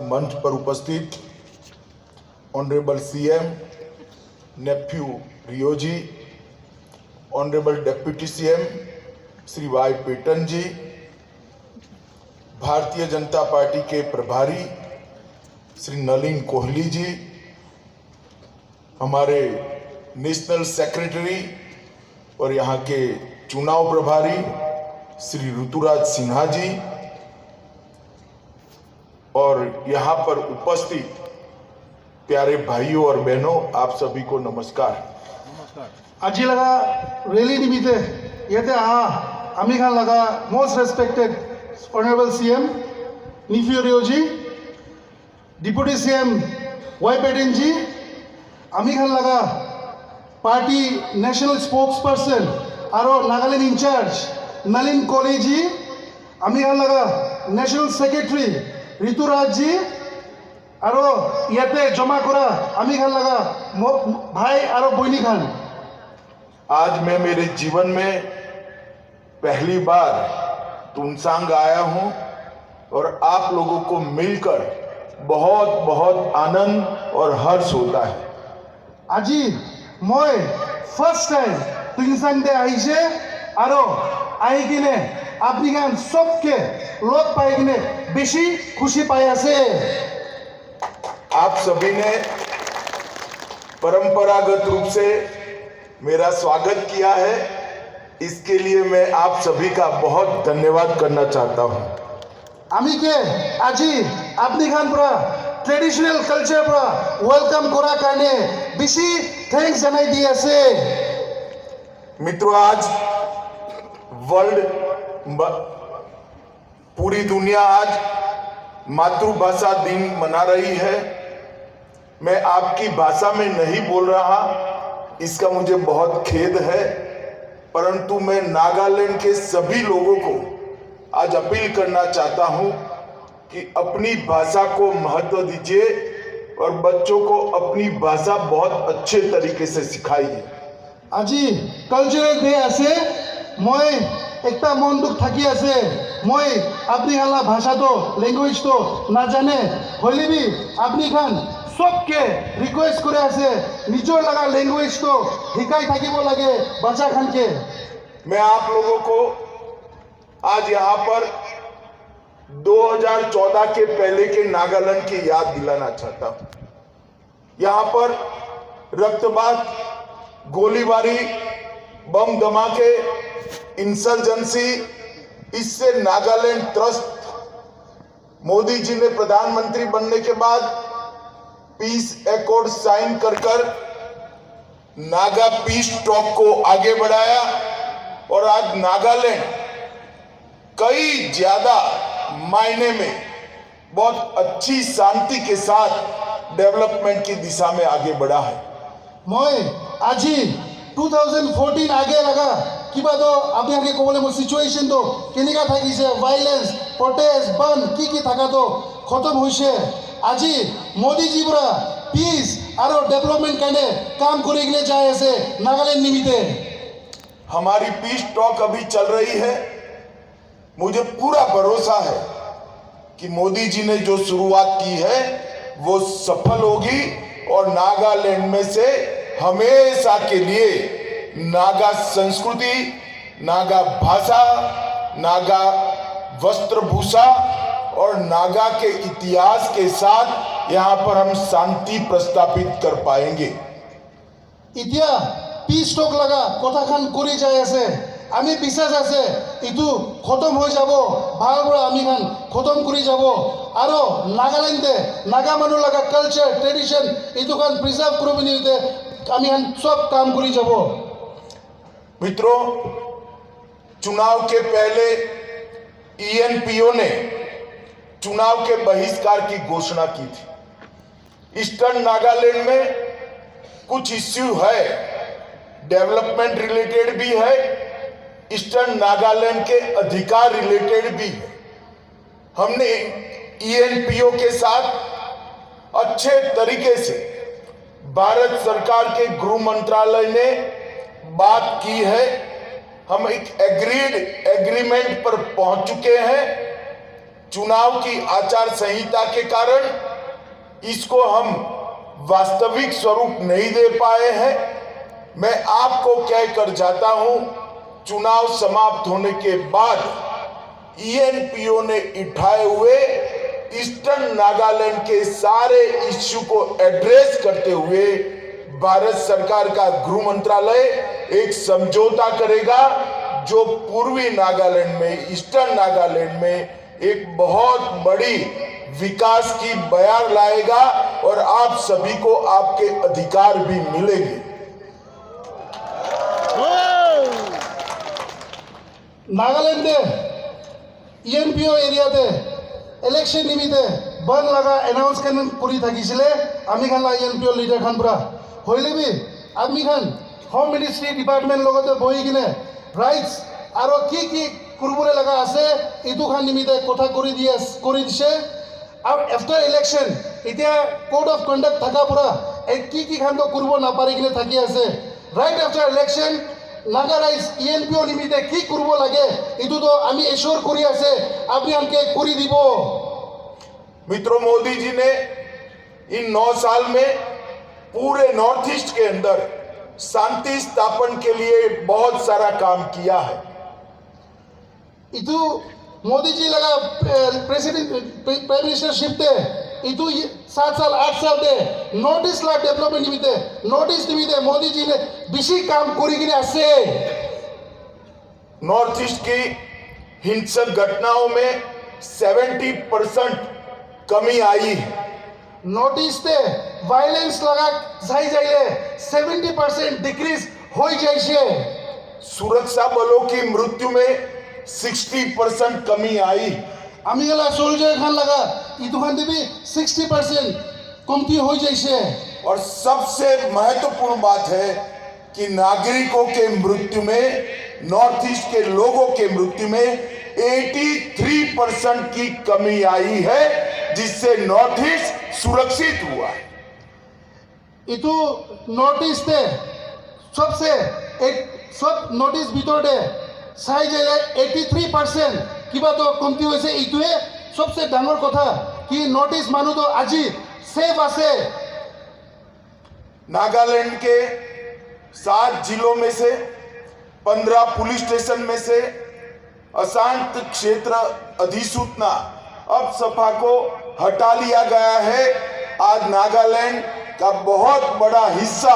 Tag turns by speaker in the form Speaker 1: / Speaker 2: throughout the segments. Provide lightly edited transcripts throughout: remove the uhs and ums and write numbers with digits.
Speaker 1: मंच पर उपस्थित honourable CM Neiphiu Rio ji, honourable deputy CM Shri Y Patton ji, Bharatiya Janata party के प्रभारी श्री नलिन कोहली जी, हमारे नेशनल सेक्रेटरी और यहाँ के चुनाव प्रभारी श्री ऋतुराज सिन्हा जी, और यहाँ पर उपस्थित प्यारे भाइयों और बहनों, आप सभी को नमस्कार।
Speaker 2: আজি लगा रैली निमित्ते येते आमी खान लगा most respected honourable CM Neiphiu Rio ji, deputy CM Y Patton ji, आमी खान लगा पार्टी नेशनल स्पोक्स पर्सन और नागालैंड इंचार्ज नलिन कोहली जी, आमी खान लगा नेशनल सेक्रेटरी ऋतुराज जी और इते जमा करा आमी खान लगा भाई और बहनी खान।
Speaker 1: आज मैं मेरे जीवन में पहली बार तुमसांग आया हूं और आप लोगों को मिलकर बहुत बहुत आनंद और हर्ष होता है।
Speaker 2: আজি मैं फर्स्ट टाइम तुमसांग दे आइसे और आई किने आपनी खान सबके लग पाई किने बेसी खुशी पाई आसे।
Speaker 1: आप सभी ने परंपरागत रूप से मेरा स्वागत किया है, इसके लिए मैं आप सभी का बहुत धन्यवाद करना चाहता हूं।
Speaker 2: आमी के আজি आपनी खान पूरा ट्रेडिशनल कल्चर पूरा वेलकम करा करने बेसी थैंक्स जनाई दी आसे।
Speaker 1: मित्रों, आज वर्ल्ड पूरी दुनिया आज मातृभाषा दिन मना रही है। मैं आपकी भाषा में नहीं बोल रहा, इसका मुझे बहुत खेद है, परंतु मैं नागालैंड के सभी लोगों को आज अपील करना चाहता हूं कि अपनी भाषा को महत्व दीजिए और बच्चों को अपनी भाषा बहुत अच्छे तरीके से सिखाइए।
Speaker 2: আজি कल्चरल डे आसे, मैं एकता मन दुख थकी आसे, मैं अपनी खान भाषा तो लैंग्वेज तो ना जाने हले भी अपनी खान सबके रिक्वेस्ट करे आसे निजर लगा लैंग्वेज तो हिकाई থাকিব लगे बच्चा खान के।
Speaker 1: मैं आप लोगों को आज यहाँ पर 2014 के पहले के नागालैंड की याद दिलाना चाहता हूँ। यहाँ पर रक्तपात, गोलीबारी, बम धमाके, इंसर्जेंसी, इससे नागालैंड त्रस्त। मोदी जी ने प्रधानमंत्री बनने के बाद पीस एकॉर्ड साइन कर नागा पीस टॉक को आगे बढ़ाया और आज नागालैंड कई ज्यादा मायने में बहुत अच्छी शांति के साथ डेवलपमेंट की दिशा में आगे बढ़ा है।
Speaker 2: मैं आज 2014 आगे लगा किबा तो आपने आगे कोबले मो सिचुएशन तो केनेका থাকিছে, वायलेंस, प्रोटेस्ट, बन की थाका तो खत्म होइছে। आज मोदी जी पूरा पीस और डेवलपमेंट करने काम करे जाए ऐसे नागालैंड निमित्ते।
Speaker 1: हमारी पीस टॉक अभी चल रही है। मुझे पूरा भरोसा है कि मोदी जी ने जो शुरुआत की है वो सफल होगी और नागालैंड में से हमेशा के लिए नागा संस्कृति, नागा भाषा, नागा वस्त्रभूषा और नागा के इतिहास के साथ यहाँ पर हम शांति प्रस्थापित कर पाएंगे।
Speaker 2: इतिया पीस टॉक लगा कथा खान करी जाए ऐसे आमी विश्वास আছে इतु खत्म हो जाबो, ভাল बड़ा आमी खान खत्म करी जाबो और नागालैंडे नागा मानु लगा कल्चर ट्रेडिशन इतु खान प्रिजर्व करबो निते आमी खान सब काम करी जाबो।
Speaker 1: मित्रों, चुनाव के पहले ईएनपीओ ने चुनाव के बहिष्कार की घोषणा की थी। ईस्टर्न नागालैंड में कुछ इश्यू है, डेवलपमेंट रिलेटेड भी है, ईस्टर्न नागालैंड के अधिकार रिलेटेड भी है। हमने ईएनपीओ के साथ अच्छे तरीके से भारत सरकार के गृह मंत्रालय ने बात की है। हम एक एग्रीमेंट पर पहुंच चुके हैं चुनाव की आचार संहिता के कारण इसको हम वास्तविक स्वरूप नहीं दे पाए हैं। मैं आपको कहकर जाता हूं, चुनाव समाप्त होने के बाद ENPO ने उठाए हुए ईस्टर्न नागालैंड के सारे इश्यू को एड्रेस करते हुए भारत सरकार का गृह मंत्रालय एक समझौता करेगा जो पूर्वी नागालैंड में, ईस्टर्न नागालैंड में एक बहुत बड़ी विकास की बयार लाएगा और आप सभी को आपके अधिकार भी मिलेंगे।
Speaker 2: नागालैंड ENPO एरियाते इलेक्शन निमित्ते बन लगा एनाउंसमेंट करी থাকিছিলে আমি খানলা ENPO লিডার খান পুরা হইলে বি আমি খান হোম মিনিস্ট্রি ডিপার্টমেন্ট লগতে বহি কিনে রাইটস আৰু কি করবলে লাগা আছে ইটো খান নিমিত্তে কথা কৰি দিছে আৰু আফটার ইলেকশন এতিয়া কোড অফ কন্ডাক্ট থাকা পুরা এই কি খান তো করব না পারি কিনে থাকি আছে রাইট আফটার ইলেকশন নাগারাইজ ENPO নিমিত্তে কি করব লাগে ইটো তো আমি এশোর করি আছে আপনি আমাকে করি দিব।
Speaker 1: मित्रों, मोदी जी ने इन 9 साल में पूरे नॉर्थ ईस्ट के अंदर शांति स्थापन के लिए बहुत सारा काम किया है।
Speaker 2: इतु मोदी जी लगा प्राइम मिनिस्टरशिप थे इतु 7 साल 8 साल थे नॉर्थ ईस्ट ला development निमित्ते north east निमित्ते Modi ji ने बेसी काम करी किने आसे।
Speaker 1: नॉर्थ ईस्ट की हिंसक घटनाओं में 70% कमी आई है।
Speaker 2: नॉर्थ ईस्ट से वायलेंस लगा जाइए 70% डिक्रीज हो जाइए।
Speaker 1: सुरक्षा बलों की मृत्यु में 60% कमी आई।
Speaker 2: अमीगला सोल्जर खान लगा इतुखान भी 60% कमती हो जाइए।
Speaker 1: और सबसे महत्वपूर्ण बात है कि नागरिकों के मृत्यु में, नॉर्थ ईस्ट के लोगों के मृत्यु में 83% की कमी आई है, जिससे नॉर्थ ईस्ट सुरक्षित हुआ है।
Speaker 2: इतु नॉर्थ ईस्ट सबसे सब नॉर्थ ईस्ट भीतर चाई जाए 83% किबा तो कमती होइसे। इतुए सबसे डांगर कथा कि नॉर्थ ईस्ट मानु तो आजी सेफ आसे।
Speaker 1: नागालैंड के 7 जिलों में से 15 पुलिस स्टेशन में से अशांत क्षेत्र अधिसूचना अब सपा को हटा लिया गया है। आज नागालैंड का बहुत बड़ा हिस्सा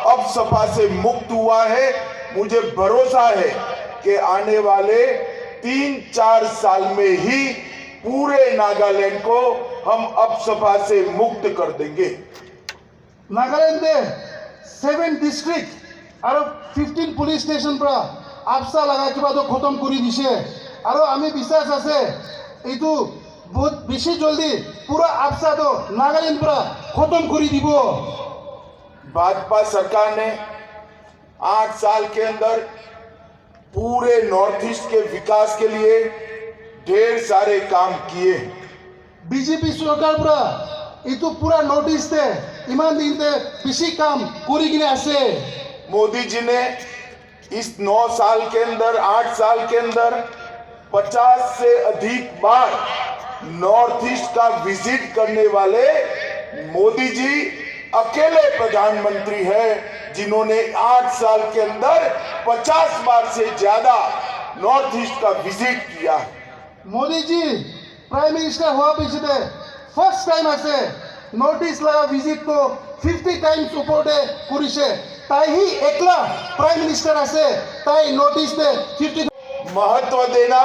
Speaker 1: अब सपा से मुक्त हुआ है। मुझे भरोसा है कि आने वाले 3-4 साल में ही पूरे नागालैंड को हम अब सपा से मुक्त कर देंगे।
Speaker 2: नागालैंड 7 डिस्ट्रिक्ट और 15 पुलिस स्टेशन पर आपसा लगा किबा तो खत्म करी दिसे और आमी विश्वास আছে এইটো बहुत बेसी जल्दी पूरा आपसा तो नागालैंड पर खत्म करी দিব।
Speaker 1: भाजपा सरकार ने 8 साल के अंदर पूरे नॉर्थ ईस्ट के विकास के लिए ढेर सारे काम किए।
Speaker 2: बीजेपी सरकार पर इतो पूरा नॉर्थ ईस्ट इमान दिन बेसी काम करी किने आसे।
Speaker 1: मोदी जी ने इस 9 साल के अंदर, 8 साल के अंदर 50 से अधिक बार नॉर्थ ईस्ट का विजिट करने वाले मोदी जी अकेले प्रधानमंत्री हैं जिन्होंने 8 साल के अंदर 50 बार से ज्यादा नॉर्थ ईस्ट का विजिट किया है।
Speaker 2: मोदी जी प्राइम मिनिस्टर हुआ पीछे फर्स्ट टाइम आसे नॉर्थ ईस्ट लगा विजिट को 50 टाइम्स ऊपर करिसे ताई ही एकला प्राइम मिनिस्टर आसे ताई नॉर्थ ईस्ट 50
Speaker 1: महत्व देना,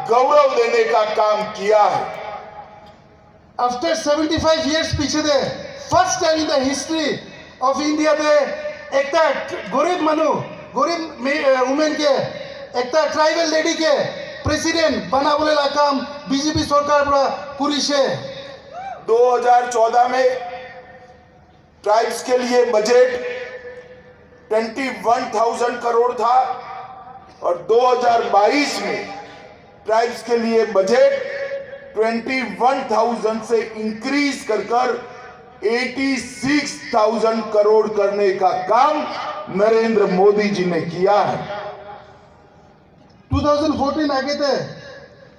Speaker 1: गौरव देने का काम किया है।
Speaker 2: आफ्टर 75 years पीछे the first time in the history of India दे एकता गरीब मानु गरीब वुमेन के एकता ट्राइबल लेडी के प्रेसिडेंट बनाबले ला काम बीजेपी सरकार पर करिसे।
Speaker 1: 2014 में ट्राइब्स के लिए बजट 21,000 करोड़ था और 2022 में ट्राइब्स के लिए बजट 21,000 से इंक्रीज कर 86,000 करोड़ करने का काम नरेंद्र मोदी जी ने किया है।
Speaker 2: 2014 आगे थे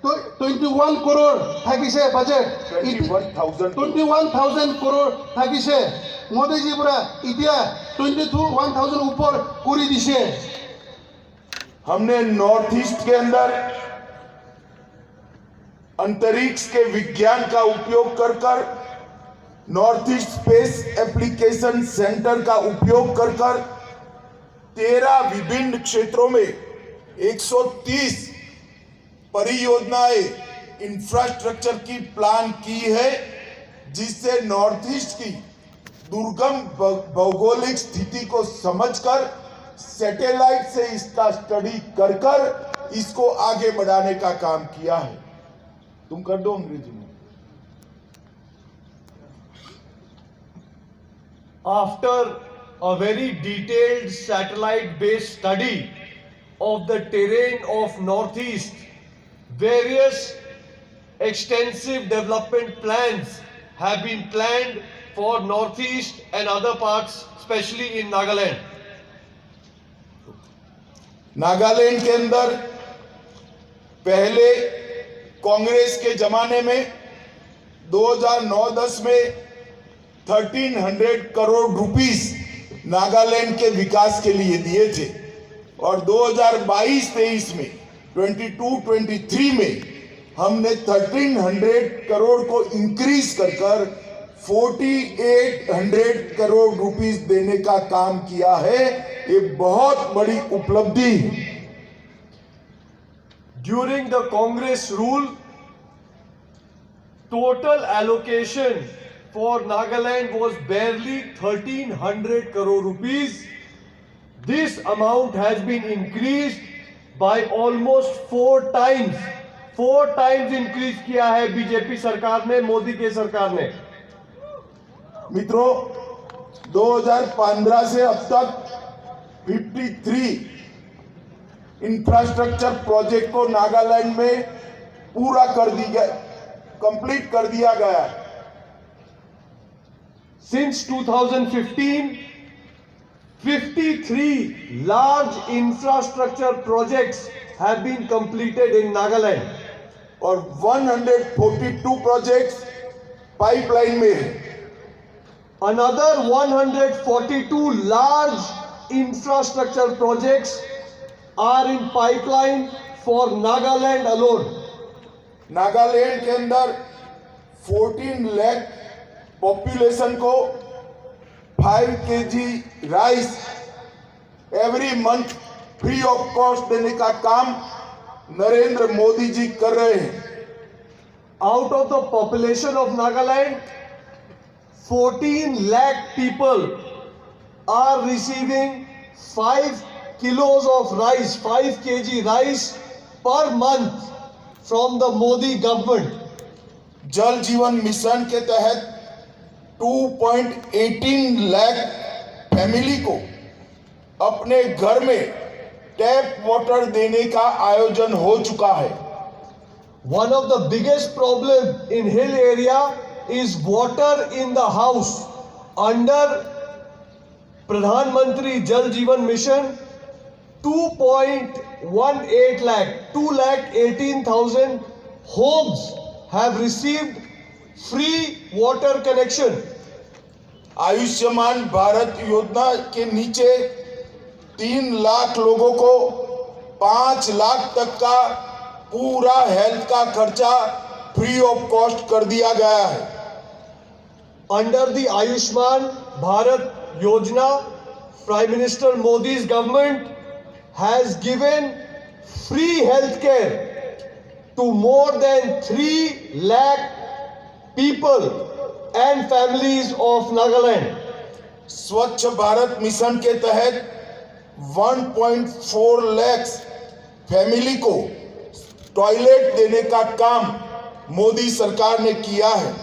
Speaker 2: 21 crore থাকিছে বাজেট
Speaker 1: 21,000
Speaker 2: 21,000 crore থাকিছে মোদীজি পুরা ইতিয়া 22,000 উপর করে দিছে
Speaker 1: हमने नॉर्थ ईस्ट के अंदर अंतरिक्ष के विज्ञान का उपयोग कर north east space application centre का उपयोग कर 13 विभिन्न क्षेत्रों में 130 परियोजनाएं इंफ्रास्ट्रक्चर की प्लान की है, जिससे नॉर्थ ईस्ट की दुर्गम भौगोलिक स्थिति को समझकर सैटेलाइट से इसका स्टडी कर इसको आगे बढ़ाने का काम किया है। तुम कर दो अंग्रेजी में।
Speaker 3: After a very detailed satellite-based study of the terrain of Northeast, various extensive development plans have been planned for Northeast and other parts, especially in Nagaland.
Speaker 1: Nagaland के अंदर पहले कांग्रेस के जमाने में 2009-10 में 1300 करोड़ रुपीस नागालैंड के विकास के लिए दिए थे और 2022-23 में 22-23 में हमने 1300 करोड़ को इंक्रीज कर 4800 करोड़ रुपीस देने का काम किया है। ये बहुत बड़ी उपलब्धि है।
Speaker 3: During the Congress rule, total allocation for Nagaland was barely 1300 crore rupees. This amount has been increased by almost 4 times. 4 times increase किया है बीजेपी सरकार ने, मोदी के सरकार ने।
Speaker 1: मित्रों, 2015 से अब तक 53 इंफ्रास्ट्रक्चर प्रोजेक्ट को नागालैंड में पूरा कर दी गया, कंप्लीट कर दिया गया।
Speaker 3: Since 2015, 53 large infrastructure projects have been completed in Nagaland
Speaker 1: और 142 प्रोजेक्ट्स पाइपलाइन में है।
Speaker 3: Another 142 large infrastructure projects are in pipeline for Nagaland alone.
Speaker 1: Nagaland के अंदर 14 लाख पॉपुलेशन को 5 kg rice every month free of cost देने का काम नरेंद्र मोदी जी कर रहे हैं।
Speaker 3: Out of the population of Nagaland, 14 lakh people are receiving 5 kilos of rice, 5 kg rice per month from the Modi government.
Speaker 1: जल जीवन मिशन के तहत 2.18 लाख फैमिली को अपने घर में टैप वाटर देने का आयोजन हो चुका है।
Speaker 3: One of the biggest problem in hill area is water in the house. Under Pradhan Mantri Jal Jeevan Mission, 2.18 lakh, 2,18,000 homes have received free water connection.
Speaker 1: Ayushman Bharat योजना के नीचे 3 लाख लोगों को 5 लाख तक का पूरा हेल्थ का खर्चा फ्री ऑफ कॉस्ट कर दिया गया है।
Speaker 3: Under the Ayushman Bharat Yojana, Prime Minister Modi's government has given free healthcare to more than 3 lakh people and families of Nagaland.
Speaker 1: स्वच्छ भारत मिशन के तहत 1.4 लाख फैमिली को टॉयलेट देने का काम मोदी सरकार ने किया है।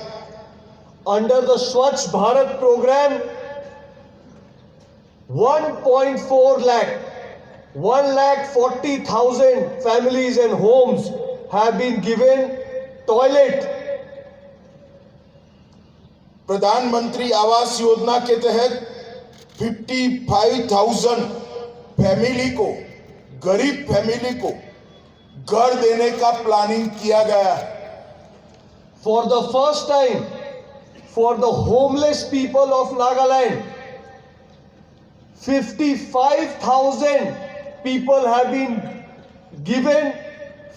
Speaker 3: Under the Swachh Bharat program, 1.4 lakh, 1,40,000 families and homes have been given toilet.
Speaker 1: प्रधानमंत्री आवास योजना के तहत 55,000 फैमिली को, गरीब फैमिली को घर देने का प्लानिंग किया गया है।
Speaker 3: For the first time, for the homeless people of Nagaland, 55,000 people have been given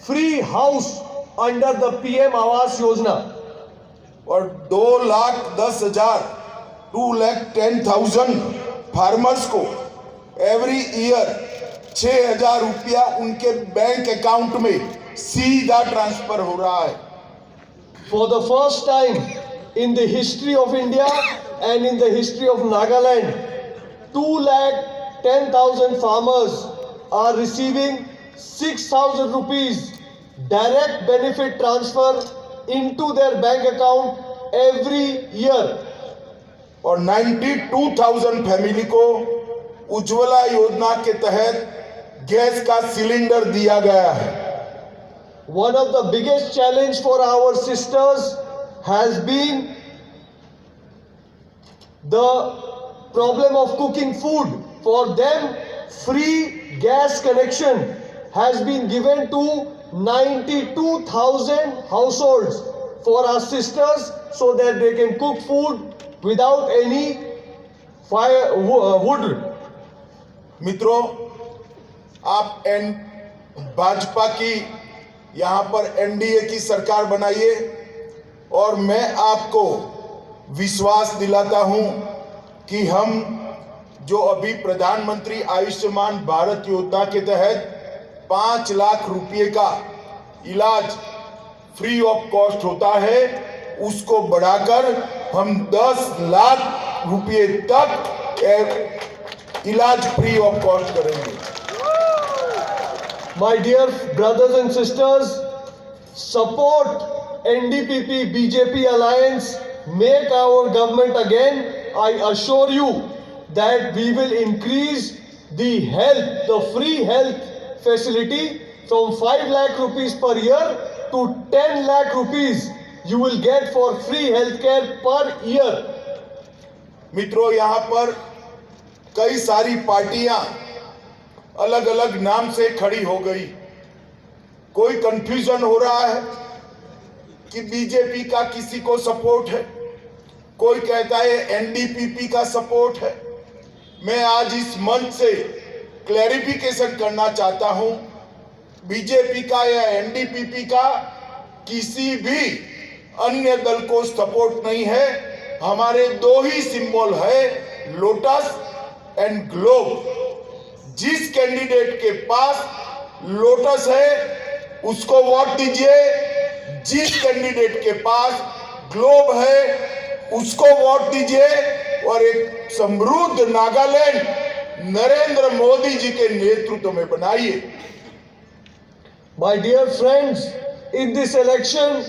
Speaker 3: free house under the PM Awas Yojana.
Speaker 1: और 2,10,000 2,10,000 फार्मर्स को एवरी ईयर 6,000 रुपया उनके बैंक अकाउंट में सीधा ट्रांसफर हो रहा है।
Speaker 3: For the first time in the history of India and in the history of Nagaland, 2,10,000 farmers are receiving 6,000 rupees direct benefit transfer into their bank account every year.
Speaker 1: और 92,000 family को उज्ज्वला योजना के तहत गैस का cylinder दिया गया है।
Speaker 3: One of the biggest challenge for our sisters has been the problem of cooking food. For them, free gas connection has been given to 92,000 households for our sisters so that they can cook food without any wood.
Speaker 1: मित्रों, आप भाजपा की यहाँ पर NDA की सरकार बनाइए और मैं आपको विश्वास दिलाता हूँ कि हम जो अभी प्रधानमंत्री आयुष्मान भारत योजना के तहत 5 लाख रुपए का इलाज फ्री ऑफ कॉस्ट होता है, उसको बढ़ाकर हम 10 लाख रुपए तक इलाज फ्री ऑफ कॉस्ट करेंगे।
Speaker 3: My dear brothers and sisters, support NDPP BJP alliance, make our government again. I assure you that we will increase the free health facility from 5 lakh rupees per year to 10 lakh rupees you will get for free healthcare per year.
Speaker 1: मित्रों, यहाँ पर कई सारी पार्टियां अलग अलग नाम से खड़ी हो गई। कोई कंफ्यूजन हो रहा है कि बीजेपी का किसी को सपोर्ट है, कोई कहता है एनडीपीपी का सपोर्ट है। मैं आज इस मंच से क्लैरिफिकेशन करना चाहता हूं, बीजेपी का या एनडीपीपी का किसी भी अन्य दल को सपोर्ट नहीं है। हमारे 2 ही सिंबल है, लोटस एंड ग्लोब। जिस कैंडिडेट के पास लोटस है उसको वोट दीजिए, जिस कैंडिडेट के पास ग्लोब है उसको वोट दीजिए और एक समृद्ध नागालैंड नरेंद्र मोदी जी के नेतृत्व में बनाइए।
Speaker 3: My dear friends, in this election,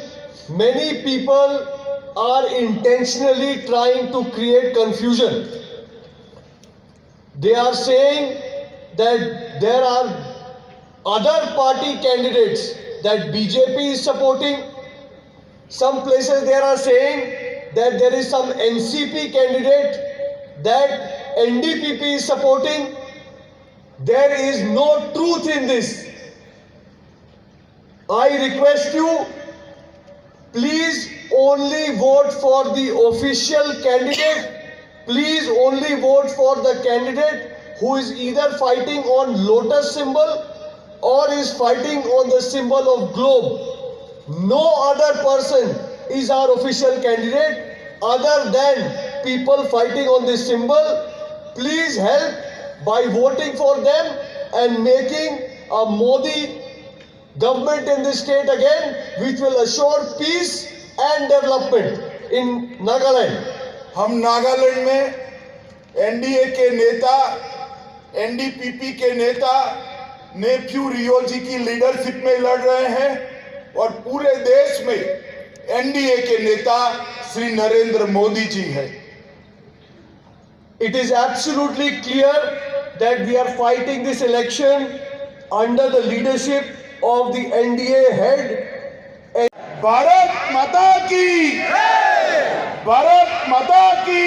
Speaker 3: many people are intentionally trying to create confusion. They are saying that there are other party candidates that BJP is supporting. Some places they are saying that there is some NCP candidate that NDPP is supporting. There is no truth in this. I request you, please only vote for the official candidate. Please only vote for the candidate who is either fighting on lotus symbol or is fighting on the symbol of globe. No other person is our official candidate other than people fighting on this symbol. Please help by voting for them and making a Modi government in this state again, which will assure peace and development in Nagaland.
Speaker 1: हम नागालैंड में NDA के नेता, NDPP के नेता नेफ्यू रियो जी की leadership में लड़ रहे हैं और पूरे देश में एनडीए के नेता श्री नरेंद्र मोदी जी हैं।
Speaker 3: It is absolutely clear that we are fighting this election under the leadership of the NDA head.
Speaker 1: Bharat माता की, भारत माता की।